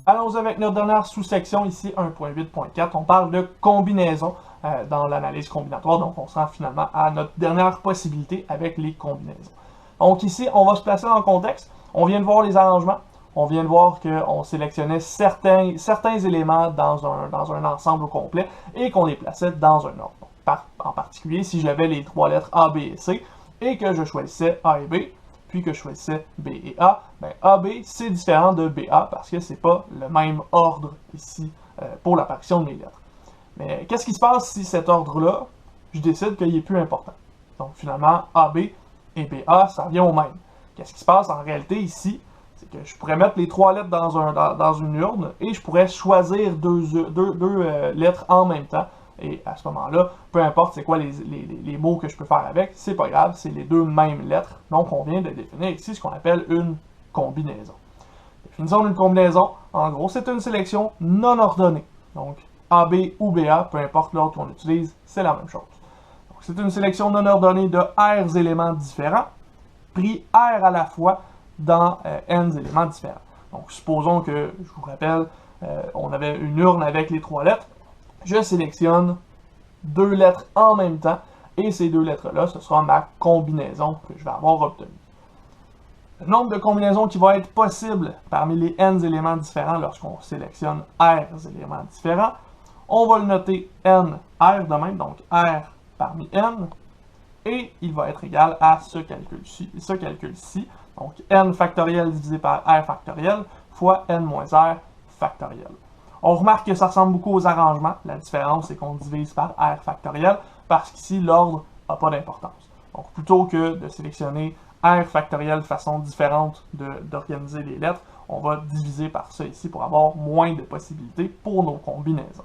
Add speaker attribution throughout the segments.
Speaker 1: Allons avec notre dernière sous-section ici, 1.8.4. On parle de combinaison dans l'analyse combinatoire. Donc, on se rend finalement à notre dernière possibilité avec les combinaisons. Donc ici, on va se placer dans le contexte. On vient de voir les arrangements. On vient de voir qu'on sélectionnait certains éléments dans un ensemble au complet et qu'on les plaçait dans un ordre. En particulier, si j'avais les trois lettres A, B et C et que je choisissais A et B, puis que je choisissais B et A, ben AB, c'est différent de BA parce que c'est pas le même ordre ici pour l'apparition de mes lettres. Mais qu'est-ce qui se passe si cet ordre-là, je décide qu'il est plus important? Donc finalement, AB et BA, ça revient au même. Qu'est-ce qui se passe en réalité ici? C'est que je pourrais mettre les trois lettres dans une urne et je pourrais choisir deux lettres en même temps. Et à ce moment-là, peu importe c'est quoi les mots que je peux faire avec, c'est pas grave, c'est les deux mêmes lettres. Donc on vient de définir ici ce qu'on appelle une combinaison. Définition d'une combinaison, en gros, c'est une sélection non ordonnée. Donc AB ou BA, peu importe l'ordre qu'on utilise, c'est la même chose. C'est une sélection non ordonnée de R éléments différents, pris R à la fois dans N éléments différents. Donc supposons que, je vous rappelle, on avait une urne avec les trois lettres. Je sélectionne deux lettres en même temps, et ces deux lettres-là, ce sera ma combinaison que je vais avoir obtenue. Le nombre de combinaisons qui va être possible parmi les N éléments différents lorsqu'on sélectionne R éléments différents, on va le noter N, R de même, donc R parmi N, et il va être égal à ce calcul-ci, donc N factoriel divisé par R factoriel fois N moins R factoriel. On remarque que ça ressemble beaucoup aux arrangements. La différence, c'est qu'on divise par R factoriel, parce qu'ici, l'ordre n'a pas d'importance. Donc, plutôt que de sélectionner R factoriel de façon différente d'organiser les lettres, on va diviser par ça ici pour avoir moins de possibilités pour nos combinaisons.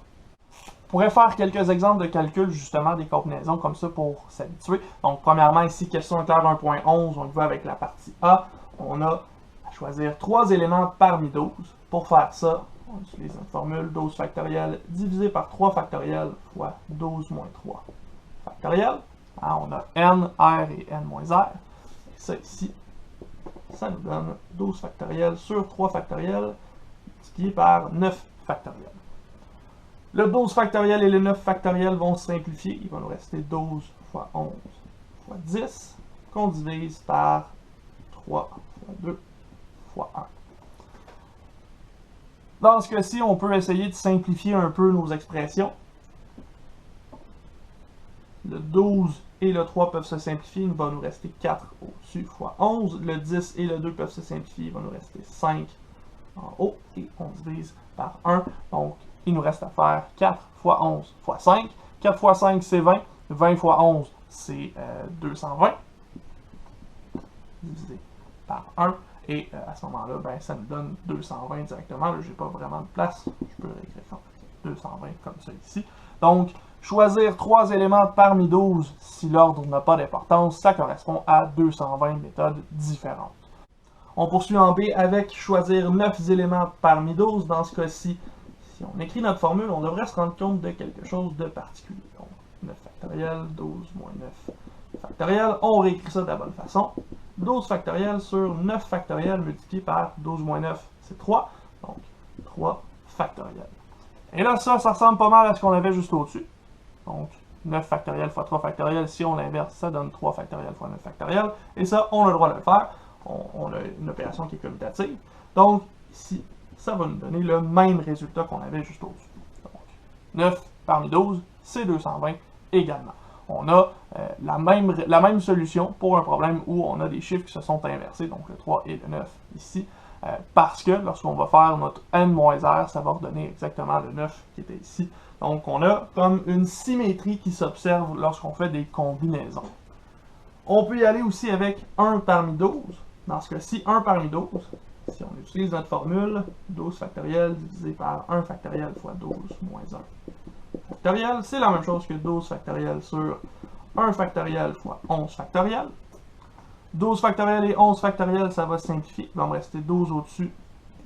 Speaker 1: On pourrait faire quelques exemples de calcul, justement, des combinaisons comme ça pour s'habituer. Donc, premièrement, ici, question claire 1.11, on y va avec la partie A. On a à choisir 3 éléments parmi 12. Pour faire ça, on utilise une formule 12 factoriel divisé par 3 factoriel fois 12 moins 3 factoriel. Alors, on a N, R et N moins R. Et ça ici, ça nous donne 12 factoriel sur 3 factoriel multiplié par 9 factoriel. Le 12 factoriel et le 9 factoriel vont se simplifier. Il va nous rester 12 fois 11 fois 10 qu'on divise par 3 fois 2 fois 1. Dans ce cas-ci, on peut essayer de simplifier un peu nos expressions. Le 12 et le 3 peuvent se simplifier, il va nous rester 4 au-dessus fois 11. Le 10 et le 2 peuvent se simplifier, il va nous rester 5 en haut. Et on divise par 1. Donc, il nous reste à faire 4 fois 11 fois 5. 4 fois 5, c'est 20. 20 fois 11, c'est 220. Divisé par 1. Et à ce moment-là, ben, ça nous donne 220 directement. Là, je n'ai pas vraiment de place. Je peux réécrire 220 comme ça ici. Donc, choisir 3 éléments parmi 12 si l'ordre n'a pas d'importance, ça correspond à 220 méthodes différentes. On poursuit en B avec choisir 9 éléments parmi 12. Dans ce cas-ci, si on écrit notre formule, on devrait se rendre compte de quelque chose de particulier. Donc, 9 factoriel, 12 moins 9 factoriel. On réécrit ça de la bonne façon. 12 factoriel sur 9 factoriel multiplié par 12 moins 9, c'est 3. Donc, 3 factoriel. Et là, ça ressemble pas mal à ce qu'on avait juste au-dessus. Donc, 9 factoriel fois 3 factoriel, si on l'inverse, ça donne 3 factoriel fois 9 factoriel. Et ça, on a le droit de le faire. On a une opération qui est commutative. Donc, ici, ça va nous donner le même résultat qu'on avait juste au-dessus. Donc, 9 parmi 12, c'est 220 également. On a la même solution pour un problème où on a des chiffres qui se sont inversés, donc le 3 et le 9 ici, parce que lorsqu'on va faire notre N-R, ça va redonner exactement le 9 qui était ici. Donc on a comme une symétrie qui s'observe lorsqu'on fait des combinaisons. On peut y aller aussi avec 1 parmi 12. Dans ce cas-ci, 1 parmi 12, si on utilise notre formule, 12 factoriel divisé par 1 factoriel fois 12 moins 1 factoriel, c'est la même chose que 12 factoriel sur 1 factoriel fois 11 factoriel. 12 factoriel et 11 factoriel, ça va se simplifier. Il va me rester 12 au-dessus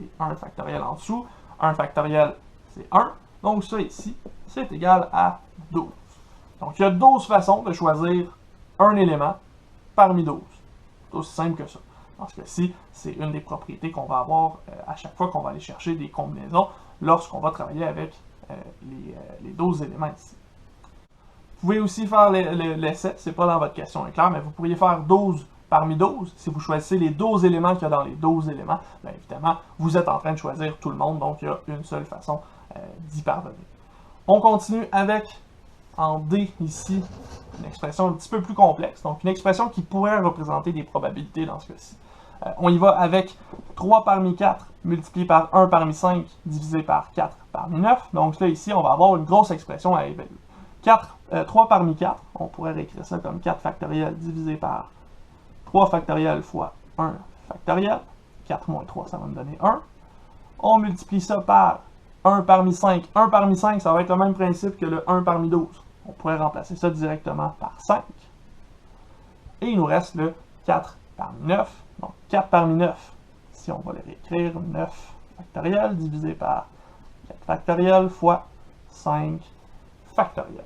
Speaker 1: et 1 factoriel en dessous. 1 factoriel, c'est 1. Donc ça ici, c'est égal à 12. Donc il y a 12 façons de choisir un élément parmi 12. C'est aussi simple que ça. Dans ce cas-ci, c'est une des propriétés qu'on va avoir à chaque fois qu'on va aller chercher des combinaisons lorsqu'on va travailler avec les 12 éléments ici. Vous pouvez aussi faire l'essai, c'est pas dans votre question clair, mais vous pourriez faire 12 parmi 12. Si vous choisissez les 12 éléments qu'il y a dans les 12 éléments, bien évidemment, vous êtes en train de choisir tout le monde, donc il y a une seule façon d'y parvenir. On continue avec, en D ici, une expression un petit peu plus complexe, donc une expression qui pourrait représenter des probabilités dans ce cas-ci. On y va avec 3 parmi 4 multiplié par 1 parmi 5 divisé par 4 parmi 9. Donc là, ici, on va avoir une grosse expression à évaluer. 3 parmi 4, on pourrait réécrire ça comme 4 factoriel divisé par 3 factoriel fois 1 factoriel. 4 moins 3, ça va me donner 1. On multiplie ça par 1 parmi 5. 1 parmi 5, ça va être le même principe que le 1 parmi 12. On pourrait remplacer ça directement par 5. Et il nous reste le 4 parmi 9. Donc 4 parmi 9, si on va les réécrire, 9 factoriel divisé par 4 factoriel fois 5 factoriel.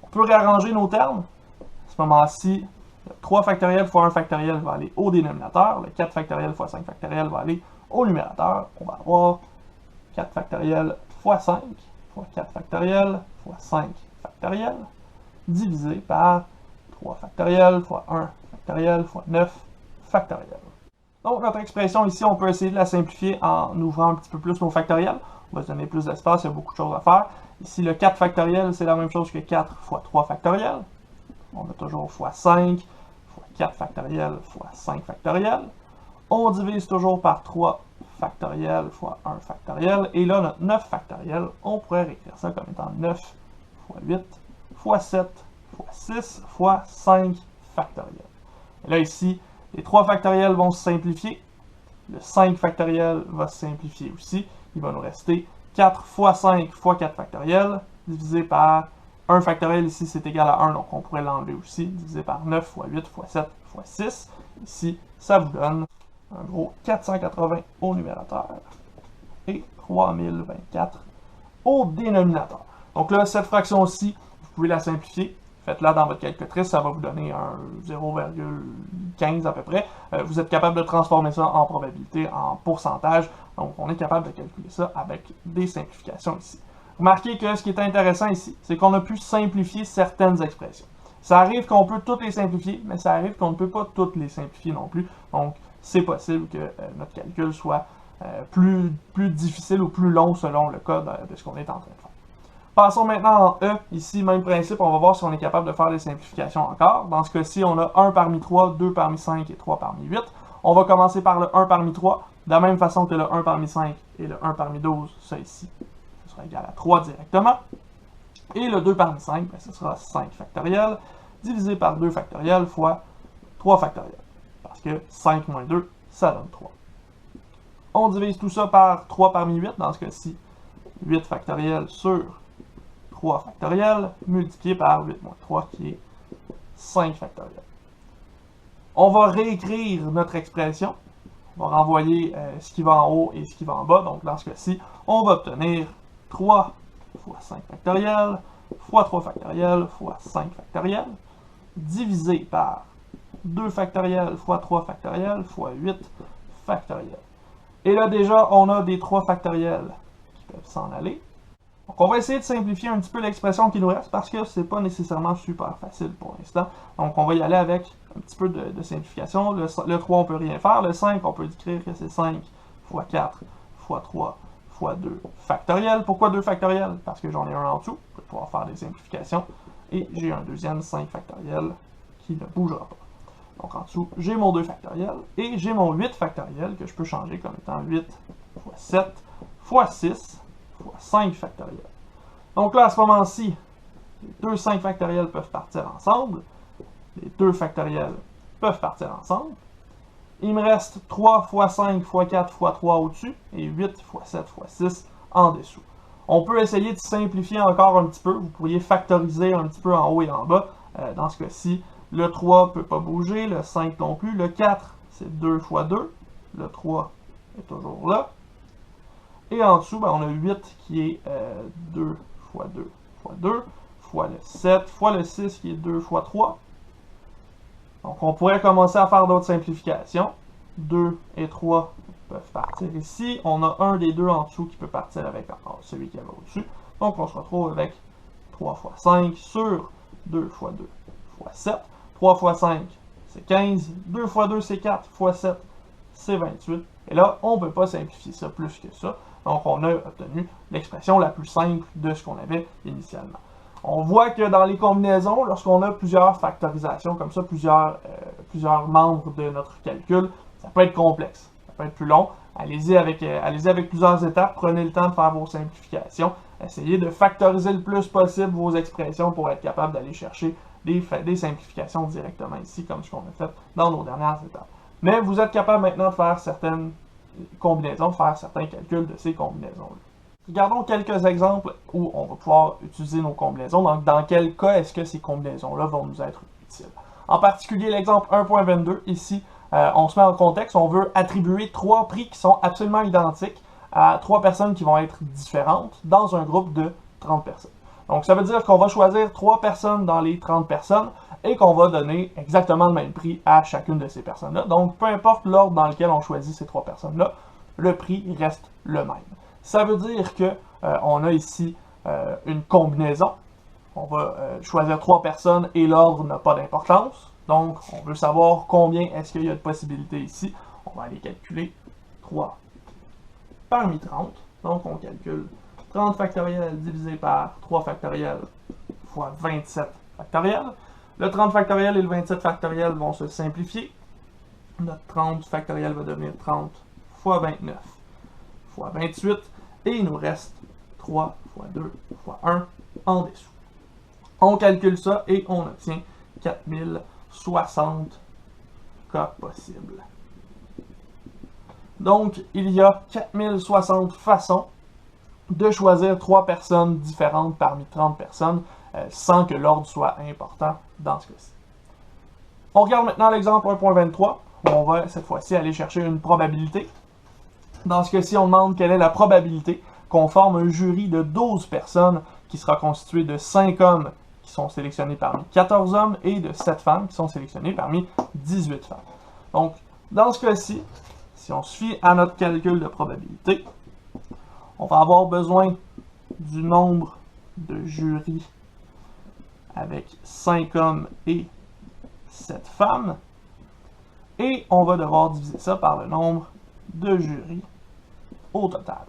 Speaker 1: On peut réarranger nos termes. À ce moment-ci, le 3 factoriel fois 1 factoriel va aller au dénominateur. Le 4 factoriel fois 5 factoriel va aller au numérateur. On va avoir 4 factoriel fois 5 fois 4 factoriel fois 5 factoriel divisé par 3 factoriel fois 1 factoriel fois 9 factoriel. Donc notre expression ici, on peut essayer de la simplifier en ouvrant un petit peu plus nos factoriels. On va se donner plus d'espace, il y a beaucoup de choses à faire. Ici, le 4 factoriel, c'est la même chose que 4 fois 3 factoriel. On a toujours fois 5 fois 4 factoriel fois 5 factoriel. On divise toujours par 3 factoriel fois 1 factoriel. Et là, notre 9 factoriel, on pourrait réécrire ça comme étant 9 fois 8 fois 7 fois 6 fois 5 factoriel. Et là, ici, les 3 factoriels vont se simplifier. Le 5 factoriel va se simplifier aussi. Il va nous rester 4 fois 5 fois 4 factoriel, divisé par 1 factoriel, ici c'est égal à 1, donc on pourrait l'enlever aussi, divisé par 9 fois 8 fois 7 fois 6. Ici, ça vous donne un gros 480 au numérateur et 3024 au dénominateur. Donc là, cette fraction-ci, vous pouvez la simplifier. Faites-la dans votre calculatrice, ça va vous donner un 0,15 à peu près. Vous êtes capable de transformer ça en probabilité, en pourcentage. Donc, on est capable de calculer ça avec des simplifications ici. Remarquez que ce qui est intéressant ici, c'est qu'on a pu simplifier certaines expressions. Ça arrive qu'on peut toutes les simplifier, mais ça arrive qu'on ne peut pas toutes les simplifier non plus. Donc, c'est possible que notre calcul soit plus difficile ou plus long selon le cas de ce qu'on est en train de faire. Passons maintenant en E. Ici, même principe, on va voir si on est capable de faire des simplifications encore. Dans ce cas-ci, on a 1 parmi 3, 2 parmi 5 et 3 parmi 8. On va commencer par le 1 parmi 3, de la même façon que le 1 parmi 5 et le 1 parmi 12, ça ici, ce sera égal à 3 directement. Et le 2 parmi 5, ben, ce sera 5 factoriel, divisé par 2 factoriel fois 3 factoriel. Parce que 5 moins 2, ça donne 3. On divise tout ça par 3 parmi 8, dans ce cas-ci, 8 factoriel sur 3 factoriel, multiplié par 8 moins 3, qui est 5 factoriel. On va réécrire notre expression. On va renvoyer ce qui va en haut et ce qui va en bas. Donc, dans ce cas-ci, on va obtenir 3 fois 5 factoriel, fois 3 factoriel, fois 5 factoriel, divisé par 2 factoriel fois 3 factoriel, fois 8 factoriel. Et là, déjà, on a des 3 factoriels qui peuvent s'en aller. Donc, on va essayer de simplifier un petit peu l'expression qui nous reste parce que c'est pas nécessairement super facile pour l'instant. Donc, on va y aller avec un petit peu de simplification. Le 3, on peut rien faire. Le 5, on peut écrire que c'est 5 fois 4 fois 3 fois 2 factoriel. Pourquoi 2 factoriel? Parce que j'en ai un en dessous. Je vais pouvoir faire des simplifications. Et j'ai un deuxième 5 factoriel qui ne bougera pas. Donc, en dessous, j'ai mon 2 factoriel et j'ai mon 8 factoriel que je peux changer comme étant 8 fois 7 fois 6 fois 5 factoriel. Donc là, à ce moment-ci, les deux 5 factoriels peuvent partir ensemble. Les 2 factoriels peuvent partir ensemble. Il me reste 3 fois 5 fois 4 fois 3 au-dessus et 8 fois 7 fois 6 en dessous. On peut essayer de simplifier encore un petit peu. Vous pourriez factoriser un petit peu en haut et en bas. Dans ce cas-ci, le 3 ne peut pas bouger, le 5 non plus. Le 4, c'est 2 fois 2. Le 3 est toujours là. Et en dessous, ben, on a 8 qui est 2 fois 2 fois 2, fois le 7, fois le 6 qui est 2 fois 3. Donc, on pourrait commencer à faire d'autres simplifications. 2 et 3 peuvent partir ici. On a un des deux en dessous qui peut partir avec celui qui est au-dessus. Donc, on se retrouve avec 3 fois 5 sur 2 fois 2 fois 7. 3 fois 5, c'est 15. 2 fois 2, c'est 4. Fois 7, c'est 28. Et là, on ne peut pas simplifier ça plus que ça. Donc, on a obtenu l'expression la plus simple de ce qu'on avait initialement. On voit que dans les combinaisons, lorsqu'on a plusieurs factorisations, comme ça, plusieurs membres de notre calcul, ça peut être complexe, ça peut être plus long. Allez-y avec plusieurs étapes, prenez le temps de faire vos simplifications. Essayez de factoriser le plus possible vos expressions pour être capable d'aller chercher des simplifications directement ici, comme ce qu'on a fait dans nos dernières étapes. Mais vous êtes capable maintenant de faire certaines combinaisons, de faire certains calculs de ces combinaisons-là. Regardons quelques exemples où on va pouvoir utiliser nos combinaisons. Donc, dans quel cas est-ce que ces combinaisons-là vont nous être utiles? En particulier, l'exemple 1.22, ici, on se met en contexte, on veut attribuer 3 prix qui sont absolument identiques à 3 personnes qui vont être différentes dans un groupe de 30 personnes. Donc, ça veut dire qu'on va choisir 3 personnes dans les 30 personnes et qu'on va donner exactement le même prix à chacune de ces personnes-là. Donc, peu importe l'ordre dans lequel on choisit ces 3 personnes-là, le prix reste le même. Ça veut dire que on a ici une combinaison. On va choisir 3 personnes et l'ordre n'a pas d'importance. Donc, on veut savoir combien est-ce qu'il y a de possibilités ici. On va aller calculer 3 parmi 30. Donc, on calcule 30 factoriel divisé par 3 factoriel fois 27 factoriel. Le 30 factoriel et le 27 factoriel vont se simplifier. Notre 30 factoriel va devenir 30 fois 29 fois 28. Et il nous reste 3 fois 2 fois 1 en dessous. On calcule ça et on obtient 4060 cas possibles. Donc, il y a 4060 façons de choisir 3 personnes différentes parmi 30 personnes sans que l'ordre soit important dans ce cas-ci. On regarde maintenant l'exemple 1.23 où on va cette fois-ci aller chercher une probabilité. Dans ce cas-ci, on demande quelle est la probabilité qu'on forme un jury de 12 personnes qui sera constitué de 5 hommes qui sont sélectionnés parmi 14 hommes et de 7 femmes qui sont sélectionnées parmi 18 femmes. Donc, dans ce cas-ci, si on se fie à notre calcul de probabilité, on va avoir besoin du nombre de jurys avec 5 hommes et 7 femmes, et on va devoir diviser ça par le nombre de jurys au total.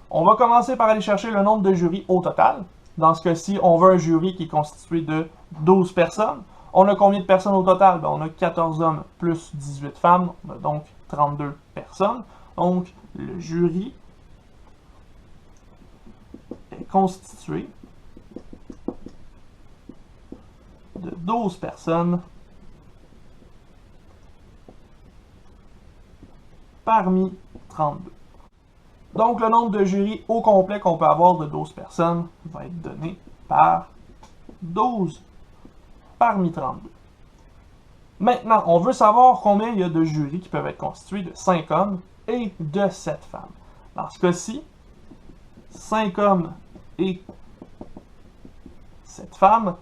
Speaker 1: On va commencer par aller chercher le nombre de jurys au total. Dans ce cas-ci, on veut un jury qui est constitué de 12 personnes. On a combien de personnes au total? On a 14 hommes plus 18 femmes. On a donc 32 personnes. Donc, le jury est constitué de 12 personnes parmi 32. Donc, le nombre de jurys au complet qu'on peut avoir de 12 personnes va être donné par 12 parmi 32. Maintenant, on veut savoir combien il y a de jurys qui peuvent être constitués de 5 hommes et de 7 femmes. Dans ce cas-ci, 5 hommes et 7 femmes,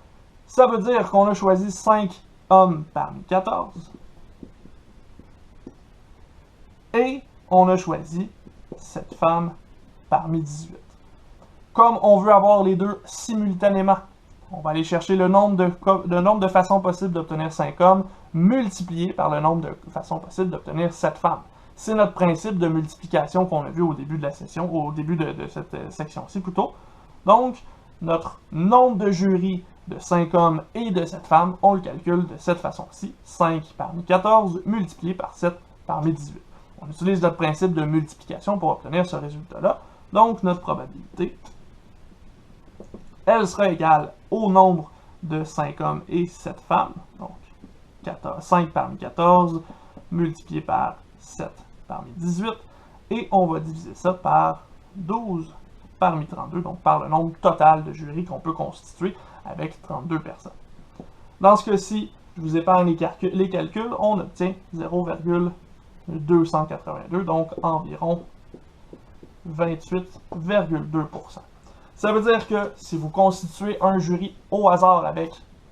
Speaker 1: ça veut dire qu'on a choisi 5 hommes parmi 14 et on a choisi 7 femmes parmi 18. Comme on veut avoir les deux simultanément, on va aller chercher le nombre de façons possibles d'obtenir 5 hommes multiplié par le nombre de façons possibles d'obtenir 7 femmes. C'est notre principe de multiplication qu'on a vu au début de la session, au début de cette section-ci plutôt. Donc, notre nombre de jurys de 5 hommes et de 7 femmes, on le calcule de cette façon-ci. 5 parmi 14 multiplié par 7 parmi 18. On utilise notre principe de multiplication pour obtenir ce résultat-là. Donc, notre probabilité, elle sera égale au nombre de 5 hommes et 7 femmes. Donc, 5 parmi 14 multiplié par 7 parmi 18. Et on va diviser ça par 12 parmi 32, donc par le nombre total de jurys qu'on peut constituer avec 32 personnes. Dans ce cas-ci, je vous épargne les calculs, on obtient 0,282, donc environ 28,2%. Ça veut dire que si vous constituez un jury au hasard avec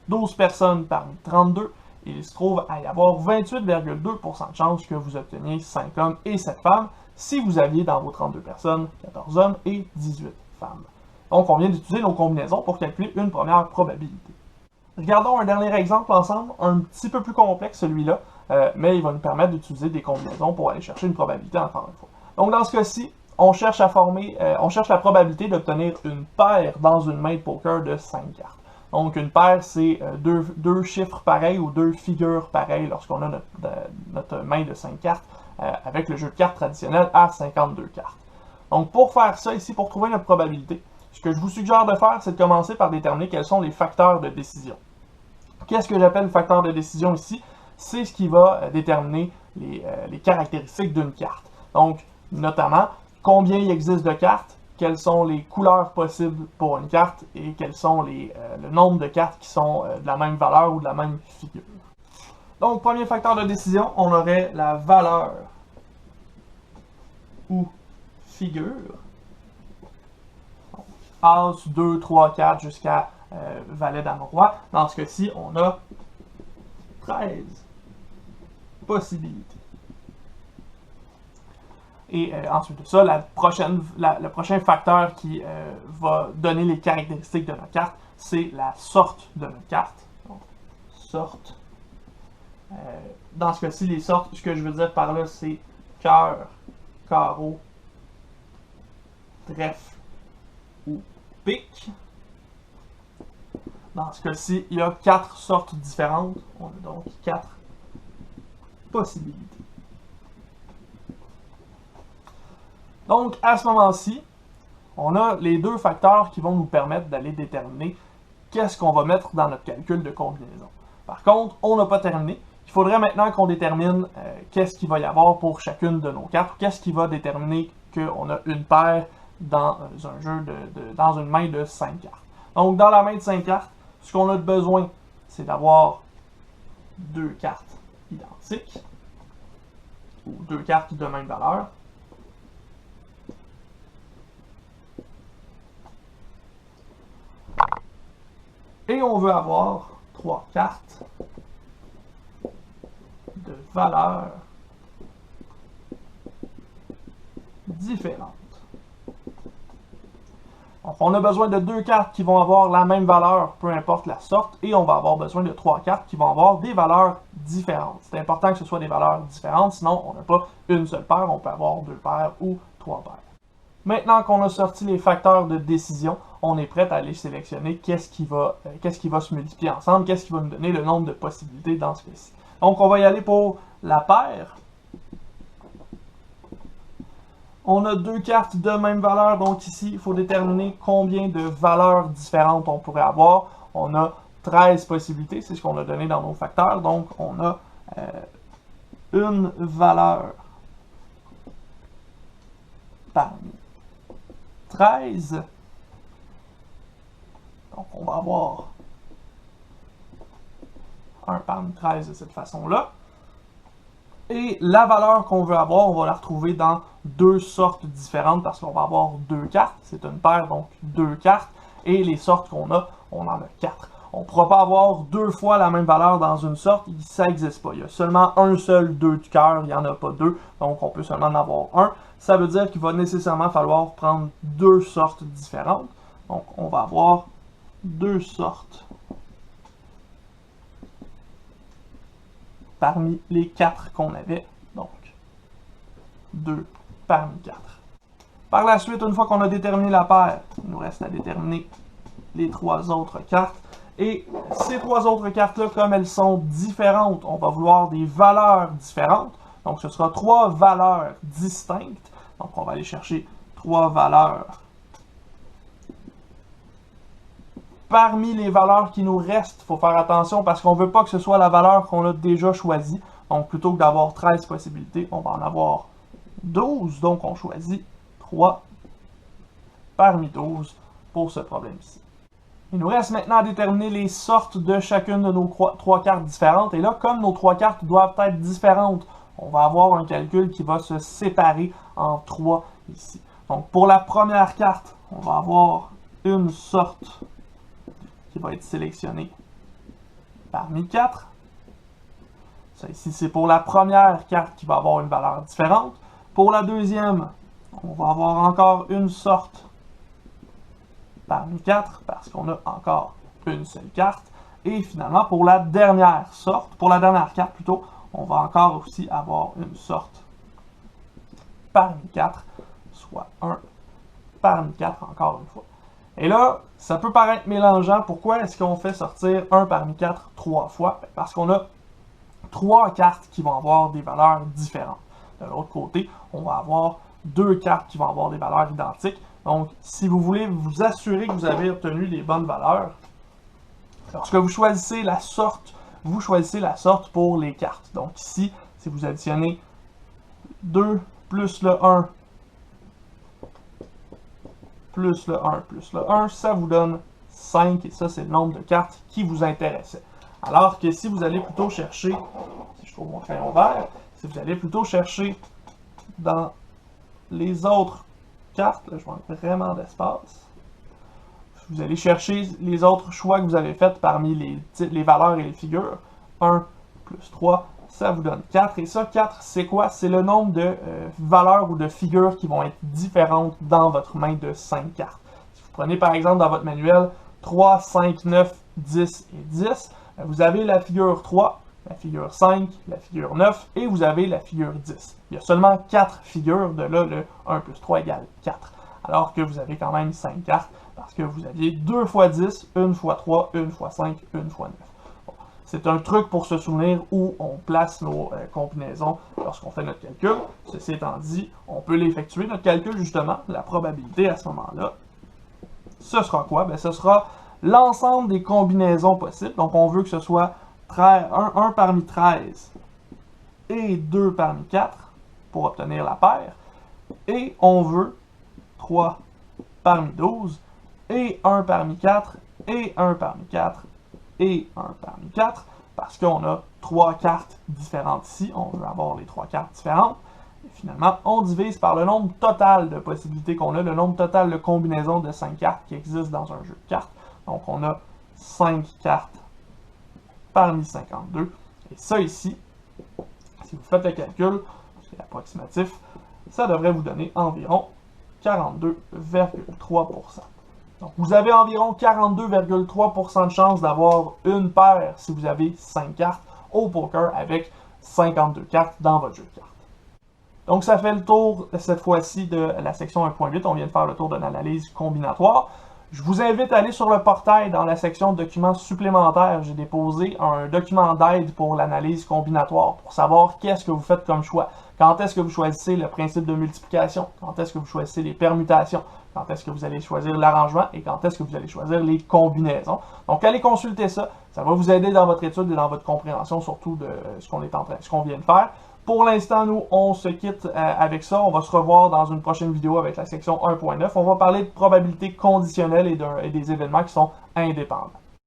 Speaker 1: 12 personnes parmi 32, il se trouve à y avoir 28,2% de chances que vous obteniez 5 hommes et 7 femmes si vous aviez dans vos 32 personnes 14 hommes et 18 femmes. Donc, on vient d'utiliser nos combinaisons pour calculer une première probabilité. Regardons un dernier exemple ensemble, un petit peu plus complexe celui-là, mais il va nous permettre d'utiliser des combinaisons pour aller chercher une probabilité encore une fois. Donc, dans ce cas-ci, on cherche la probabilité d'obtenir une paire dans une main de poker de 5 cartes. Donc, une paire, c'est deux chiffres pareils ou deux figures pareilles lorsqu'on a notre main de 5 cartes avec le jeu de cartes traditionnel à 52 cartes. Donc, pour faire ça ici, pour trouver notre probabilité, ce que je vous suggère de faire, c'est de commencer par déterminer quels sont les facteurs de décision. Qu'est-ce que j'appelle le facteur de décision ici? C'est ce qui va déterminer les caractéristiques d'une carte. Donc, notamment, combien il existe de cartes, quelles sont les couleurs possibles pour une carte et quels sont le nombre de cartes qui sont de la même valeur ou de la même figure. Donc, premier facteur de décision, on aurait la valeur ou figure. Donc, As, 2, 3, 4 jusqu'à valet, dame, roi. Dans ce cas-ci, on a 13 possibilités. Et ensuite de ça, le prochain facteur qui va donner les caractéristiques de notre carte, c'est la sorte de notre carte. Donc, sorte. Dans ce cas-ci, les sortes, ce que je veux dire par là, c'est cœur, carreau, trèfle ou pique. Dans ce cas-ci, il y a 4 sortes différentes. On a donc 4 possibilités. Donc, à ce moment-ci, on a les deux facteurs qui vont nous permettre d'aller déterminer qu'est-ce qu'on va mettre dans notre calcul de combinaison. Par contre, on n'a pas terminé. Il faudrait maintenant qu'on détermine qu'est-ce qu'il va y avoir pour chacune de nos cartes, qu'est-ce qui va déterminer qu'on a une paire dans un jeu dans une main de 5 cartes. Donc, dans la main de 5 cartes, ce qu'on a besoin, c'est d'avoir 2 cartes identiques, ou 2 cartes de même valeur. Et on veut avoir 3 cartes de valeurs différentes. Donc, on a besoin de 2 cartes qui vont avoir la même valeur, peu importe la sorte, et on va avoir besoin de 3 cartes qui vont avoir des valeurs différentes. C'est important que ce soit des valeurs différentes, sinon on n'a pas une seule paire, on peut avoir 2 paires ou 3 paires. Maintenant qu'on a sorti les facteurs de décision, on est prêt à aller sélectionner qu'est-ce qui va se multiplier ensemble, qu'est-ce qui va nous donner le nombre de possibilités dans ce cas-ci. Donc, on va y aller pour la paire. On a 2 cartes de même valeur, donc ici, il faut déterminer combien de valeurs différentes on pourrait avoir. On a 13 possibilités, c'est ce qu'on a donné dans nos facteurs, donc on a une valeur parmi 13. Donc, on va avoir un parmi 13 de cette façon-là. Et la valeur qu'on veut avoir, on va la retrouver dans 2 sortes différentes parce qu'on va avoir 2 cartes. C'est une paire, donc 2 cartes. Et les sortes qu'on a, on en a 4. On ne pourra pas avoir 2 fois la même valeur dans une sorte, ça n'existe pas. Il y a seulement un seul 2 de cœur, il n'y en a pas 2, donc on peut seulement en avoir un. Ça veut dire qu'il va nécessairement falloir prendre 2 sortes différentes. Donc on va avoir 2 sortes parmi les 4 qu'on avait. Donc 2 parmi 4. Par la suite, une fois qu'on a déterminé la paire, il nous reste à déterminer les 3 autres cartes. Et ces 3 autres cartes-là, comme elles sont différentes, on va vouloir des valeurs différentes. Donc, ce sera 3 valeurs distinctes. Donc, on va aller chercher 3 valeurs. Parmi les valeurs qui nous restent, il faut faire attention parce qu'on ne veut pas que ce soit la valeur qu'on a déjà choisie. Donc, plutôt que d'avoir 13 possibilités, on va en avoir 12. Donc, on choisit 3 parmi 12 pour ce problème-ci. Il nous reste maintenant à déterminer les sortes de chacune de nos 3 cartes différentes. Et là, comme nos 3 cartes doivent être différentes, on va avoir un calcul qui va se séparer en 3 ici. Donc, pour la première carte, on va avoir une sorte qui va être sélectionnée parmi 4. Ça ici, c'est pour la première carte qui va avoir une valeur différente. Pour la deuxième, on va avoir encore une sorte parmi 4 parce qu'on a encore une seule carte. Et finalement, pour la dernière carte plutôt, on va encore aussi avoir une sorte parmi 4, soit 1 parmi 4 encore une fois. Et là, ça peut paraître mélangeant. Pourquoi est-ce qu'on fait sortir 1 parmi 4 3 fois? Parce qu'on a 3 cartes qui vont avoir des valeurs différentes. De l'autre côté, on va avoir 2 cartes qui vont avoir des valeurs identiques. Donc, si vous voulez vous assurer que vous avez obtenu les bonnes valeurs, lorsque vous choisissez la sorte pour les cartes. Donc ici, si vous additionnez 2 plus le 1 plus le 1 plus le 1, ça vous donne 5, et ça c'est le nombre de cartes qui vous intéressait. Alors que si vous allez plutôt chercher, si je trouve mon crayon vert, si vous allez plutôt chercher dans les autres cartes, là, je manque vraiment d'espace, vous allez chercher les autres choix que vous avez faits parmi les valeurs et les figures. 1 plus 3, ça vous donne 4. Et ça, 4, c'est quoi? C'est le nombre de valeurs ou de figures qui vont être différentes dans votre main de 5 cartes. Si vous prenez par exemple dans votre manuel 3, 5, 9, 10 et 10, vous avez la figure 3, la figure 5, la figure 9 et vous avez la figure 10. Il y a seulement 4 figures, de là le 1 plus 3 égale 4. Alors que vous avez quand même 5 cartes, parce que vous aviez 2 fois 10, 1 fois 3, 1 fois 5, 1 fois 9. Bon. C'est un truc pour se souvenir où on place nos combinaisons lorsqu'on fait notre calcul. Ceci étant dit, on peut l'effectuer, notre calcul justement, la probabilité à ce moment-là. Ce sera quoi? Bien, ce sera l'ensemble des combinaisons possibles. Donc on veut que ce soit 1 parmi 13 et 2 parmi 4 pour obtenir la paire. Et on veut 3 parmi 12 et 1 parmi 4 et 1 parmi 4 et 1 parmi 4 parce qu'on a 3 cartes différentes ici. On veut avoir les 3 cartes différentes. Et finalement, on divise par le nombre total de possibilités qu'on a, le nombre total de combinaisons de 5 cartes qui existent dans un jeu de cartes. Donc on a 5 cartes parmi 52. Et ça ici, si vous faites le calcul, c'est approximatif, ça devrait vous donner environ 42,3%. Donc vous avez environ 42,3% de chance d'avoir une paire si vous avez 5 cartes au poker avec 52 cartes dans votre jeu de cartes. Donc ça fait le tour cette fois-ci de la section 1.8. On vient de faire le tour d'une analyse combinatoire. Je vous invite à aller sur le portail dans la section documents supplémentaires. J'ai déposé un document d'aide pour l'analyse combinatoire pour savoir qu'est-ce que vous faites comme choix. Quand est-ce que vous choisissez le principe de multiplication? Quand est-ce que vous choisissez les permutations? Quand est-ce que vous allez choisir l'arrangement? Et quand est-ce que vous allez choisir les combinaisons? Donc allez consulter ça. Ça va vous aider dans votre étude et dans votre compréhension surtout de ce qu'on vient de faire. Pour l'instant, nous, on se quitte avec ça. On va se revoir dans une prochaine vidéo avec la section 1.9. On va parler de probabilité conditionnelle et des événements qui sont indépendants.